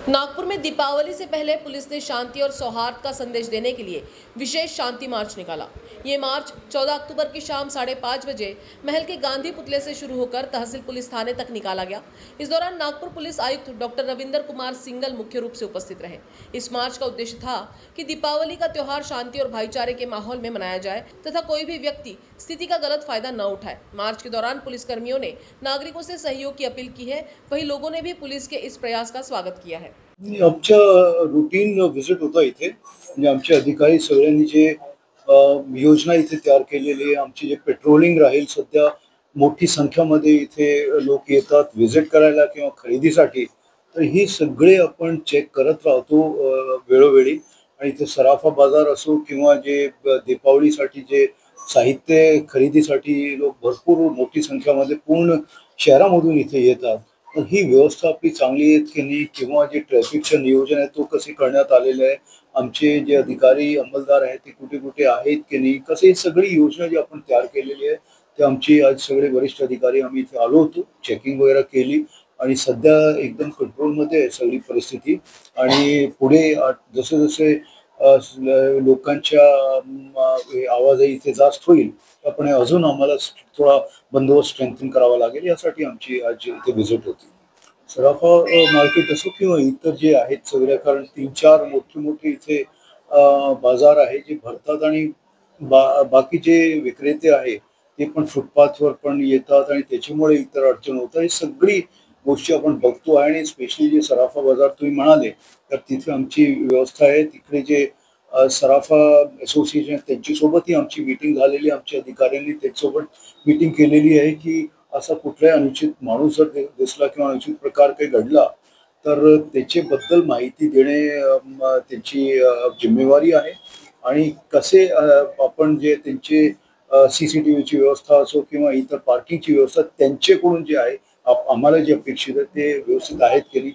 नागपुर में दीपावली से पहले पुलिस ने शांति और सौहार्द का संदेश देने के लिए विशेष शांति मार्च निकाला। ये मार्च 14 अक्टूबर की शाम 5:30 बजे महल के गांधी पुतले से शुरू होकर तहसील पुलिस थाने तक निकाला गया। इस दौरान नागपुर पुलिस आयुक्त डॉक्टर रविंदर कुमार सिंगल मुख्य रूप से उपस्थित रहे। इस मार्च का उद्देश्य था कि दीपावली का त्योहार शांति और भाईचारे के माहौल में मनाया जाए तथा कोई भी व्यक्ति स्थिति का गलत फायदा न उठाए। मार्च के दौरान पुलिसकर्मियों ने नागरिकों से सहयोग की अपील की है, वहीं लोगों ने भी पुलिस के इस प्रयास का स्वागत किया है। आमच्या रुटीन व्हिजिट होता इथे, म्हणजे आमचे अधिकारी सगळ्यांनी जे योजना इथे तयार केलेली आहे, आमची जे पेट्रोलिंग राहील, सध्या मोठी संख्यामध्ये इथे लोक येतात व्हिजिट करायला किंवा खरेदीसाठी, तर ही सगळे आपण चेक करत राहतो वेळोवेळी। आणि इथे सराफा बाजार असो किंवा जे दीपावलीसाठी जे साहित्य खरेदीसाठी लोक भरपूर मोठी संख्यामध्ये पूर्ण शहरामधून इथे येतात। तर ही व्यवस्था आपली चांगली आहे की नाही किंवा जे ट्रॅफिकचं नियोजन आहे तो कसे करण्यात आलेलं आहे, आमचे जे अधिकारी अंमलदार आहेत ते कुठे कुठे आहेत की नाही, कसं ही सगळी योजना जी आपण तयार केलेली आहे ते आमची आज सगळे वरिष्ठ अधिकारी आम्ही इथे आलो होतो, चेकिंग वगैरे केली आणि सध्या एकदम कंट्रोलमध्ये आहे सगळी परिस्थिती। आणि पुढे जसे जसे लोकांच्या आवाजही इथे जास्त होईल आपण अजून आम्हाला थोडा बंदोबस्त स्ट्रेंथन करावा लागेल, यासाठी आमची आज इथे व्हिजिट होती। सराफा मार्केट असो किंवा इतर जे आहेत सगळ्या, कारण 3-4 मोठे मोठे इथे बाजार आहे जे भरतात आणि बाकी जे विक्रेते आहे ते पण फुटपाथवर पण येतात आणि त्याच्यामुळे इतर अडचण होतात। ही सगळी गोष्टी आपण बघतो आहे आणि स्पेशली जे सराफा बाजार तुम्ही म्हणाले तर तिथे आमची व्यवस्था आहे। तिकडे जे सराफा असोसिएशन त्यांच्यासोबतही आमची मीटिंग झालेली, आमच्या अधिकाऱ्यांनी त्यांच्यासोबत मीटिंग केलेली आहे की असा कुठलाही अनुचित माणूस जर दिसला किंवा अनुचित प्रकार काही घडला तर त्याच्याबद्दल माहिती देणे त्यांची जिम्मेवारी आहे। आणि कसे आपण जे त्यांचे सीसीटीव्हीची व्यवस्था असो किंवा इतर पार्किंगची व्यवस्था त्यांच्याकडून जे आहे आम्हाला जे अपेक्षित आहे ते व्यवस्थित आहेत की नाही